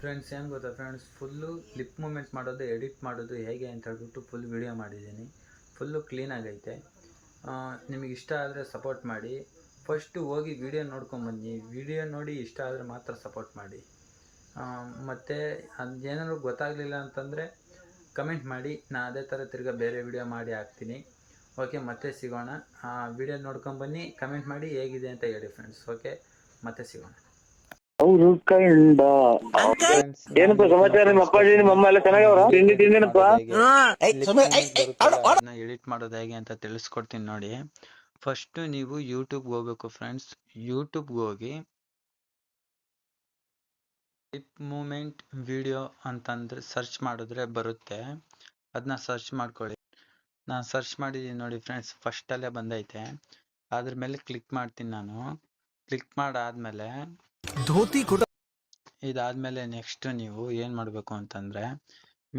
Friends ಏನು ಗೊತ್ತಾ friends, full lip moment ಮಾಡೋದು, ಎಡಿಟ್ ಮಾಡೋದು ಹೇಗೆ ಅಂತ ಹೇಳ್ಬಿಟ್ಟು ಫುಲ್ ವಿಡಿಯೋ ಮಾಡಿದ್ದೀನಿ. ಫುಲ್ಲು ಕ್ಲೀನಾಗೈತೆ. ನಿಮಗೆ ಇಷ್ಟ ಆದರೆ ಸಪೋರ್ಟ್ ಮಾಡಿ. ಫಸ್ಟು ಹೋಗಿ ವಿಡಿಯೋ ನೋಡ್ಕೊಂಬನ್ನಿ. ವಿಡಿಯೋ ನೋಡಿ ಇಷ್ಟ ಆದರೆ ಮಾತ್ರ ಸಪೋರ್ಟ್ ಮಾಡಿ. ಮತ್ತು ಅದೇನಾದ್ರು ಗೊತ್ತಾಗಲಿಲ್ಲ ಅಂತಂದರೆ ಕಮೆಂಟ್ ಮಾಡಿ, ನಾನು ಅದೇ ಥರ ತಿರ್ಗಾ ಬೇರೆ ವಿಡಿಯೋ ಮಾಡಿ ಹಾಕ್ತೀನಿ. ಓಕೆ, ಮತ್ತೆ ಸಿಗೋಣ. ವಿಡಿಯೋ ನೋಡ್ಕೊಂಬನ್ನಿ, ಕಮೆಂಟ್ ಮಾಡಿ ಹೇಗಿದೆ ಅಂತ ಹೇಳಿ ಫ್ರೆಂಡ್ಸ್. ಓಕೆ, ಮತ್ತೆ ಸಿಗೋಣ. ಅವರು ಕಂಡ ಏನಪ್ಪ ಸಮಾಚಾರ? ನಿಮ್ಮ ಅಪ್ಪಾಜಿ ನಿಮ್ಮ ಅಮ್ಮ ಎಲ್ಲ ಚೆನ್ನಾಗವ್ರ? ತಿಂಡಿ ತಿಂದಿನಪ್ಪ. ಎಡಿಟ್ ಮಾಡೋದು ಹೇಗೆ ಅಂತ ತಿಳಿಸ್ಕೊಡ್ತೀನಿ ನೋಡಿ. ಫಸ್ಟ್ ನೀವು ಯೂಟ್ಯೂಬ್ಗೆ ಹೋಗ್ಬೇಕು ಫ್ರೆಂಡ್ಸ್. ಯೂಟ್ಯೂಬ್ಗೆ ಹೋಗಿ ಲಿಪ್ ಮೂಮೆಂಟ್ ವಿಡಿಯೋ ಅಂತಂದ್ರೆ ಸರ್ಚ್ ಮಾಡಿದ್ರೆ ಬರುತ್ತೆ. ಅದನ್ನ ಸರ್ಚ್ ಮಾಡ್ಕೊಳ್ಳಿ. ನಾನು ಸರ್ಚ್ ಮಾಡಿದ್ದೀನಿ ನೋಡಿ ಫ್ರೆಂಡ್ಸ್, ಫಸ್ಟಲ್ಲೇ ಬಂದೈತೆ. ಅದ್ರ ಮೇಲೆ ಕ್ಲಿಕ್ ಮಾಡ್ತೀನಿ ನಾನು. ಕ್ಲಿಕ್ ಮಾಡಾದ್ಮೇಲೆ ಇದಾದ್ಮೇಲೆ ನೆಕ್ಸ್ಟ್ ನೀವು ಏನು ಮಾಡಬೇಕು ಅಂತಂದರೆ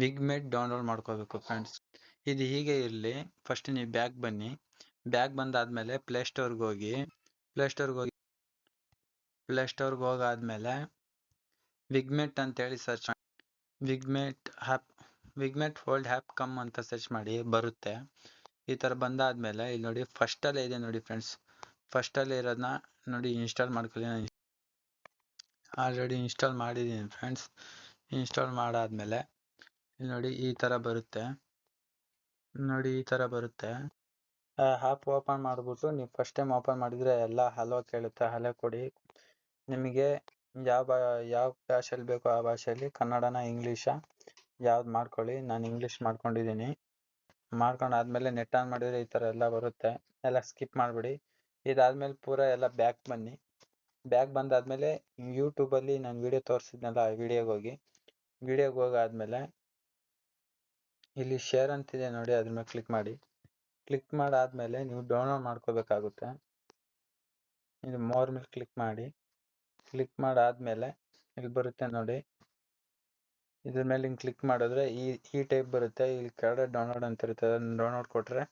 ವಿಗ್ಮೇಟ್ ಡೌನ್ಲೋಡ್ ಮಾಡ್ಕೋಬೇಕು ಫ್ರೆಂಡ್ಸ್. ಇದು ಹೀಗೆ ಇರಲಿ. ಫಸ್ಟ್ ನೀವು ಬ್ಯಾಗ್ ಬನ್ನಿ. ಬ್ಯಾಗ್ ಬಂದಾದ್ಮೇಲೆ ಪ್ಲೇಸ್ಟೋರ್ಗೆ ಹೋಗಿ. ಪ್ಲೇಸ್ಟೋರ್ಗೆ ಹೋಗಾದ್ಮೇಲೆ ವಿಗ್ಮೇಟ್ ಅಂತೇಳಿ ಸರ್ಚ್ ಮಾಡಿ. ವಿಗ್ಮೇಟ್ ಹೋಲ್ಡ್ ಹ್ಯಾಪ್ ಕಮ್ ಅಂತ ಸರ್ಚ್ ಮಾಡಿ, ಬರುತ್ತೆ. ಈ ಥರ ಬಂದಾದ್ಮೇಲೆ ಇಲ್ಲಿ ನೋಡಿ ಫಸ್ಟಲ್ಲೇ ಇದೆ ನೋಡಿ ಫ್ರೆಂಡ್ಸ್. ಫಸ್ಟಲ್ಲೇ ಇರೋದನ್ನ ನೋಡಿ ಇನ್ಸ್ಟಾಲ್ ಮಾಡ್ಕೊಳ್ಳಿ. ನಾನು ಆಲ್ರೆಡಿ ಇನ್ಸ್ಟಾಲ್ ಮಾಡಿದ್ದೀನಿ ಫ್ರೆಂಡ್ಸ್. ಇನ್ಸ್ಟಾಲ್ ಮಾಡಾದ್ಮೇಲೆ ಇಲ್ಲಿ ನೋಡಿ ಈ ಥರ ಬರುತ್ತೆ. ನೋಡಿ ಈ ಥರ ಬರುತ್ತೆ. ಆ್ಯಪ್ ಓಪನ್ ಮಾಡಿಬಿಟ್ಟು ನೀವು ಫಸ್ಟ್ ಟೈಮ್ ಓಪನ್ ಮಾಡಿದರೆ ಎಲ್ಲ ಹಲೋ ಕೇಳುತ್ತೆ. ಹಲೋ ಕೊಡಿ. ನಿಮಗೆ ಯಾವ ಭಾಷೆಯಲ್ಲಿ ಬೇಕೋ ಆ ಭಾಷೆಯಲ್ಲಿ, ಕನ್ನಡನ ಇಂಗ್ಲೀಷಾ ಯಾವ್ದು ಮಾಡ್ಕೊಳ್ಳಿ. ನಾನು ಇಂಗ್ಲೀಷ್ ಮಾಡ್ಕೊಂಡಿದ್ದೀನಿ. ಮಾಡ್ಕೊಂಡಾದ್ಮೇಲೆ ನೆಟ್ ಆನ್ ಮಾಡಿದರೆ ಈ ಥರ ಎಲ್ಲ ಬರುತ್ತೆ. ಎಲ್ಲ ಸ್ಕಿಪ್ ಮಾಡಿಬಿಡಿ. ಇದಾದ್ಮೇಲೆ ಪೂರ ಎಲ್ಲ ಬ್ಯಾಕ್ ಬನ್ನಿ. ಬ್ಯಾಕ್ ಬಂದಾದ್ಮೇಲೆ ಯೂಟ್ಯೂಬಲ್ಲಿ ನಾನು ವಿಡಿಯೋ ತೋರಿಸಿದ್ನಲ್ಲ, ಆ ವಿಡಿಯೋಗೆ ಹೋಗಾದ್ಮೇಲೆ ಇಲ್ಲಿ ಶೇರ್ ಅಂತಿದೆ ನೋಡಿ, ಅದ್ರ ಮೇಲೆ ಕ್ಲಿಕ್ ಮಾಡಿ. ಕ್ಲಿಕ್ ಮಾಡಾದ್ಮೇಲೆ ನೀವು ಡೌನ್ಲೋಡ್ ಮಾಡ್ಕೋಬೇಕಾಗುತ್ತೆ. ಇದು ಮೋರ್ ಮೇಲೆ ಕ್ಲಿಕ್ ಮಾಡಿ. ಕ್ಲಿಕ್ ಮಾಡಾದ್ಮೇಲೆ ಇಲ್ಲಿ ಬರುತ್ತೆ ನೋಡಿ, ಇದ್ರ ಮೇಲೆ ಹಿಂಗೆ ಕ್ಲಿಕ್ ಮಾಡಿದ್ರೆ ಈ ಟೈಪ್ ಬರುತ್ತೆ. ಇಲ್ಲಿ ಕೆಳಗಡೆ ಡೌನ್ಲೋಡ್ ಅಂತ ಇರುತ್ತೆ. ಅದನ್ನು ಡೌನ್ಲೋಡ್ ಕೊಟ್ಟರೆ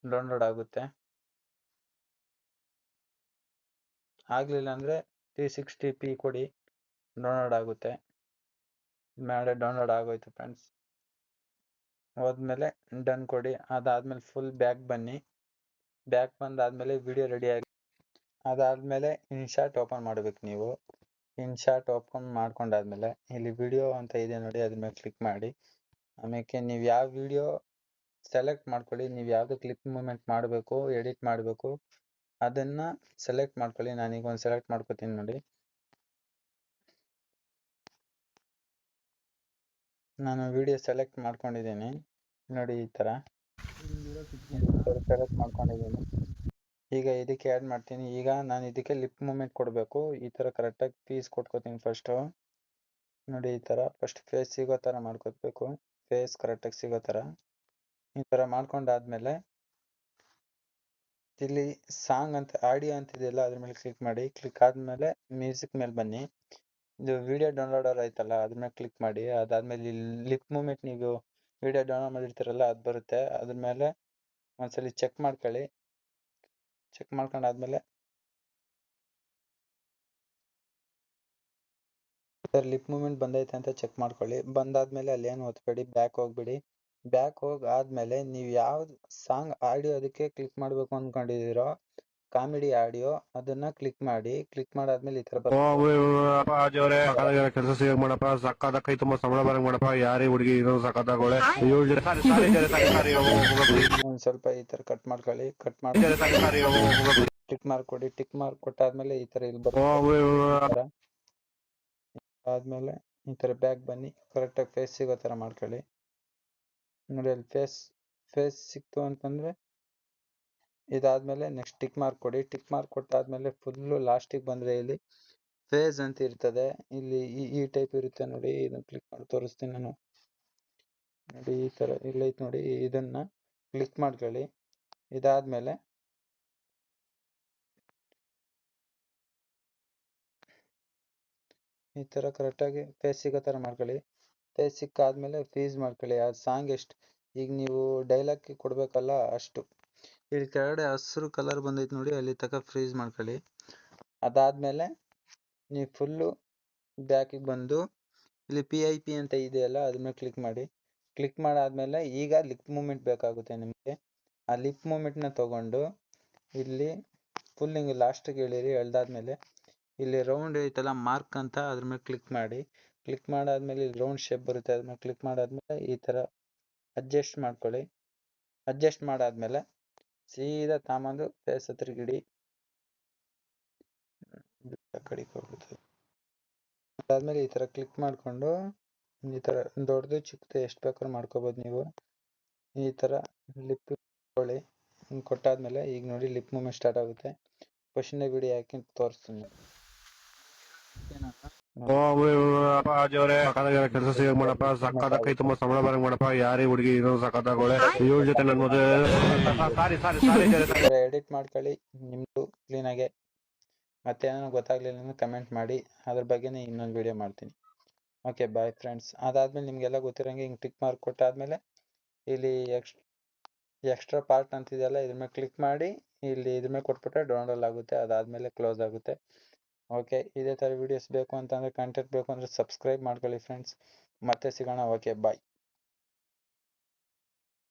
ಡೌನ್ಲೋಡ್ ಆಗುತ್ತೆ. ಆಗಲಿಲ್ಲ ಅಂದರೆ 360p ಕೊಡಿ, ಡೌನ್ಲೋಡ್ ಆಗುತ್ತೆ. ಮೇಲೆ ಡೌನ್ಲೋಡ್ ಆಗೋಯ್ತು ಫ್ರೆಂಡ್ಸ್. ಹೋದ್ಮೇಲೆ ಡನ್ ಕೊಡಿ. ಅದಾದ್ಮೇಲೆ ಫುಲ್ ಬ್ಯಾಕ್ ಬನ್ನಿ. ಬ್ಯಾಕ್ ಬಂದಾದ್ಮೇಲೆ ವಿಡಿಯೋ ರೆಡಿ ಆಗಿ, ಅದಾದ್ಮೇಲೆ ಇನ್ಶಾಟ್ ಓಪನ್ ಮಾಡಬೇಕು ನೀವು. ಇನ್ಶಾಟ್ ಓಪನ್ ಮಾಡ್ಕೊಂಡಾದ್ಮೇಲೆ ಇಲ್ಲಿ ವಿಡಿಯೋ ಅಂತ ಇದೆ ನೋಡಿ, ಅದ್ರ ಮೇಲೆ ಕ್ಲಿಕ್ ಮಾಡಿ. ಆಮೇಲೆ ನೀವು ಯಾವ ವಿಡಿಯೋ ಸೆಲೆಕ್ಟ್ ಮಾಡ್ಕೊಳ್ಳಿ. ನೀವು ಯಾವುದು ಕ್ಲಿಪ್ ಮೂಮೆಂಟ್ ಮಾಡಬೇಕು, ಎಡಿಟ್ ಮಾಡಬೇಕು, ಅದನ್ನು ಸೆಲೆಕ್ಟ್ ಮಾಡ್ಕೊಳ್ಳಿ. ನಾನೀಗ ಒಂದು ಸೆಲೆಕ್ಟ್ ಮಾಡ್ಕೊತೀನಿ ನೋಡಿ. ನಾನು ವಿಡಿಯೋ ಸೆಲೆಕ್ಟ್ ಮಾಡ್ಕೊಂಡಿದ್ದೀನಿ ನೋಡಿ. ಈ ಥರ ಸೆಲೆಕ್ಟ್ ಮಾಡ್ಕೊಂಡಿದ್ದೀನಿ. ಈಗ ಇದಕ್ಕೆ ಆ್ಯಡ್ ಮಾಡ್ತೀನಿ. ಈಗ ನಾನು ಇದಕ್ಕೆ ಲಿಪ್ ಮೂಮೆಂಟ್ ಕೊಡಬೇಕು. ಈ ಥರ ಕರೆಕ್ಟಾಗಿ ಪೀಸ್ ಕೊಟ್ಕೋತೀನಿ ಫಸ್ಟು ನೋಡಿ. ಈ ಥರ ಫಸ್ಟ್ ಫೇಸ್ ಸಿಗೋ ಥರ ಮಾಡ್ಕೋಬೇಕು. ಫೇಸ್ ಕರೆಕ್ಟಾಗಿ ಸಿಗೋ ಥರ ಈ ಥರ ಮಾಡ್ಕೊಂಡಾದ್ಮೇಲೆ ಇಲ್ಲಿ ಸಾಂಗ್ ಅಂತ ಆಡಿಯೋ ಅಂತಿದೆಯಲ್ಲ, ಅದ್ರ ಮೇಲೆ ಕ್ಲಿಕ್ ಮಾಡಿ. ಕ್ಲಿಕ್ ಆದಮೇಲೆ ಮ್ಯೂಸಿಕ್ ಮೇಲೆ ಬನ್ನಿ. ಇದು ವಿಡಿಯೋ ಡೌನ್ಲೋಡರ್ ಆಯ್ತಲ್ಲ, ಅದ್ರ ಮೇಲೆ ಕ್ಲಿಕ್ ಮಾಡಿ. ಅದಾದ್ಮೇಲೆ ಇಲ್ಲಿ ಲಿಪ್ ಮೂಮೆಂಟ್ ನೀವು ವಿಡಿಯೋ ಡೌನ್ಲೋಡ್ ಮಾಡಿರ್ತೀರಲ್ಲ, ಅದು ಬರುತ್ತೆ. ಅದ್ರ ಮೇಲೆ ಒಂದ್ಸಲಿ ಚೆಕ್ ಮಾಡ್ಕೊಳ್ಳಿ. ಚೆಕ್ ಮಾಡ್ಕೊಂಡಾದ್ಮೇಲೆ ಲಿಪ್ ಮೂಮೆಂಟ್ ಬಂದೈತೆ ಅಂತ ಚೆಕ್ ಮಾಡ್ಕೊಳ್ಳಿ. ಬಂದಾದ್ಮೇಲೆ ಅಲ್ಲಿ ಏನು ಒತ್ತಬೇಡಿ, ಬ್ಯಾಕ್ ಹೋಗ್ಬಿಡಿ. ಬ್ಯಾಕ್ ಹೋಗಾದ್ಮೇಲೆ ನೀವು ಯಾವ್ದು ಸಾಂಗ್ ಆಡಿಯೋ ಅದಕ್ಕೆ ಕ್ಲಿಕ್ ಮಾಡಬೇಕು ಅಂದ್ಕೊಂಡಿದ್ದೀರೋ, ಕಾಮಿಡಿ ಆಡಿಯೋ, ಅದನ್ನ ಕ್ಲಿಕ್ ಮಾಡಿ. ಕ್ಲಿಕ್ ಮಾಡಾದ್ಮೇಲೆ ಈ ಥರ ಕೆಲಸ ಸಿಗ ಮಾಡಪ್ಪ, ಸಕ್ಕದ ಕೈ ತುಂಬಾ ಸಂಬಳ ಬರಂಗ್ ಮಾಡಪ್ಪ. ಯಾರೇ ಹುಡುಗಿ ಸಕ್ಕತ್ತಾಗೋಳೆ. ಒಂದ್ ಸ್ವಲ್ಪ ಈ ತರ ಕಟ್ ಮಾಡ್ಕೊಳ್ಳಿ. ಕಟ್ ಮಾಡಿ ಟಿಕ್ ಮಾರ್ಕ್ ಕೊಡಿ. ಟಿಕ್ ಮಾರ್ಕ್ ಕೊಟ್ಟಾದ್ಮೇಲೆ ಈ ತರ ಇಲ್ಲಿ ಬರುತ್ತೆ. ಆದ್ಮೇಲೆ ಈ ತರ ಬ್ಯಾಕ್ ಬನ್ನಿ. ಕರೆಕ್ಟಾಗಿ ಫೇಸ್ ಸಿಗೋ ತರ ಮಾಡ್ಕೊಳ್ಳಿ ನೋಡಿ. ಅಲ್ಲಿ ಫೇಸ್ ಸಿಕ್ತು ಅಂತಂದ್ರೆ ಇದಾದ್ಮೇಲೆ ನೆಕ್ಸ್ಟ್ ಟಿಕ್ ಮಾರ್ಕ್ ಕೊಡಿ. ಟಿಕ್ ಮಾರ್ಕ್ ಕೊಟ್ಟಾದ್ಮೇಲೆ ಫುಲ್ಲು ಲಾಸ್ಟಿಗೆ ಬಂದ್ರೆ ಇಲ್ಲಿ ಫೇಸ್ ಅಂತ ಇರ್ತದೆ. ಇಲ್ಲಿ ಈ ಟೈಪ್ ಇರುತ್ತೆ ನೋಡಿ. ಇದನ್ನ ಕ್ಲಿಕ್ ಮಾಡಿ ತೋರಿಸ್ತೀನಿ ನಾನು ನೋಡಿ. ಈ ತರ ಇಲ್ಲೈತೆ ನೋಡಿ, ಇದನ್ನ ಕ್ಲಿಕ್ ಮಾಡ್ಕೊಳ್ಳಿ. ಇದಾದ್ಮೇಲೆ ಈ ತರ ಕರೆಕ್ಟಾಗಿ ಫೇಸ್ ಸಿಗೋ ತರ ಮಾಡ್ಕೊಳ್ಳಿ. ಫೇಸ್ ಸಿಕ್ಕಾದ್ಮೇಲೆ ಫ್ರೀಸ್ ಮಾಡ್ಕೊಳ್ಳಿ. ಆ ಸಾಂಗ್ ಎಷ್ಟು ಈಗ ನೀವು ಡೈಲಾಗ್ ಕೊಡ್ಬೇಕಲ್ಲ ಅಷ್ಟು. ಇಲ್ಲಿ ಕೆಳಗಡೆ ಹಸಿರು ಕಲರ್ ಬಂದೈತೆ ನೋಡಿ, ಅಲ್ಲಿ ತನಕ ಫ್ರೀಸ್ ಮಾಡ್ಕೊಳ್ಳಿ. ಅದಾದ್ಮೇಲೆ ನೀವು ಫುಲ್ಲು ಬ್ಯಾಕಿಗೆ ಬಂದು ಇಲ್ಲಿ PIP ಅಂತ ಇದೆಯಲ್ಲ ಅದ್ರ ಮೇಲೆ ಕ್ಲಿಕ್ ಮಾಡಿ. ಕ್ಲಿಕ್ ಮಾಡಾದ್ಮೇಲೆ ಈಗ ಲಿಪ್ ಮೂಮೆಂಟ್ ಬೇಕಾಗುತ್ತೆ ನಿಮಗೆ. ಆ ಲಿಪ್ ಮೂಮೆಂಟ್ನ ತಗೊಂಡು ಇಲ್ಲಿ ಫುಲ್ ಹಿಂಗೆ ಲಾಸ್ಟಿಗೆ ಎಳೀರಿ. ಎಳ್ದಾದ್ಮೇಲೆ ಇಲ್ಲಿ ರೌಂಡ್ ಐತಲ್ಲ ಮಾರ್ಕ್ ಅಂತ ಅದ್ರ ಮೇಲೆ ಕ್ಲಿಕ್ ಮಾಡಿ. ಕ್ಲಿಕ್ ಮಾಡಾದ್ಮೇಲೆ ಇಲ್ಲಿ ರೌಂಡ್ ಶೇಪ್ ಬರುತ್ತೆ, ಅದ್ರ ಮೇಲೆ ಕ್ಲಿಕ್ ಮಾಡಾದ್ಮೇಲೆ ಈ ಥರ ಅಡ್ಜಸ್ಟ್ ಮಾಡ್ಕೊಳ್ಳಿ. ಅಡ್ಜಸ್ಟ್ ಮಾಡಾದ್ಮೇಲೆ ಸೀದಾ ತಾಂಬಂದು ಫೇಸ್ ಹತ್ರ ಗಿಡಿ. ಕಡೆಗೆ ಹೋಗುತ್ತೆ. ಅದಾದ್ಮೇಲೆ ಈ ಥರ ಕ್ಲಿಕ್ ಮಾಡಿಕೊಂಡು ಈ ಥರ ದೊಡ್ಡದು ಚಿಕ್ಕದು ಎಷ್ಟು ಬೇಕಾದ್ರೂ ಮಾಡ್ಕೋಬೋದು ನೀವು. ಈ ಥರ ಲಿಪ್ ಕೊಡಿ. ಹಿಂಗೆ ಕೊಟ್ಟಾದ್ಮೇಲೆ ಈಗ ನೋಡಿ ಲಿಪ್ ಮೂಮೆಂಟ್ ಸ್ಟಾರ್ಟ್ ಆಗುತ್ತೆ. ಕ್ವಶನ್ ವಿಡಿಯೋ ಹಾಕಿ ತೋರಿಸ್ತೀನಿ. ಕೆಲಸ ಸಿಗ ಮಾಡಪ್ಪ, ಸಕ್ಕತ್ತ ಕೈ ತುಂಬಾ ಸಂಬಳ ಬರಂಗ್ ಮಾಡಪ್ಪ. ಯಾರೇ ಹುಡುಗಿ ಇರೋ ಸಕ್ಕತ್ತಾಗೋಳೆ, ಇವ್ರ ಜೊತೆ ನನ್ ಮದುವೆ. ಎಡಿಟ್ ಮಾಡ್ಕೊಳ್ಳಿ ನಿಮ್ಮದು ಕ್ಲೀನಾಗೆ. ಮತ್ತೇನೋ ಗೊತ್ತಾಗ್ಲಿಲ್ಲ ಅಂದ್ರೆ ಕಮೆಂಟ್ ಮಾಡಿ, ಅದ್ರ ಬಗ್ಗೆನೇ ಇನ್ನೊಂದು ವಿಡಿಯೋ ಮಾಡ್ತೀನಿ. Okay bye friends. ಅದಾದ್ಮೇಲೆ ನಿಮಗೆಲ್ಲ ಗೊತ್ತಿರೋಂಗೆ ಹಿಂಗೆ ಟಿಕ್ ಮಾರ್ಕ್ ಕೊಟ್ಟಾದ್ಮೇಲೆ ಇಲ್ಲಿ ಎಕ್ಸ್ಟ್ರಾ ಪಾರ್ಟ್ ಅಂತಿದೆಯಲ್ಲ ಇದ್ರ ಮೇಲೆ ಕ್ಲಿಕ್ ಮಾಡಿ. ಇಲ್ಲಿ ಇದ್ರ ಮೇಲೆ ಕೊಟ್ಬಿಟ್ರೆ ಡೌನ್ಲೋಡ್ ಆಗುತ್ತೆ. ಅದಾದ್ಮೇಲೆ ಕ್ಲೋಸ್ ಆಗುತ್ತೆ. ಓಕೆ, ಇದೇ ಥರ ವೀಡಿಯೋಸ್ ಬೇಕು ಅಂತಂದರೆ, ಕಂಟೆಂಟ್ ಬೇಕು ಅಂದರೆ ಸಬ್ಸ್ಕ್ರೈಬ್ ಮಾಡ್ಕೊಳ್ಳಿ ಫ್ರೆಂಡ್ಸ್. ಮತ್ತೆ ಸಿಗೋಣ. ಓಕೆ ಬಾಯ್.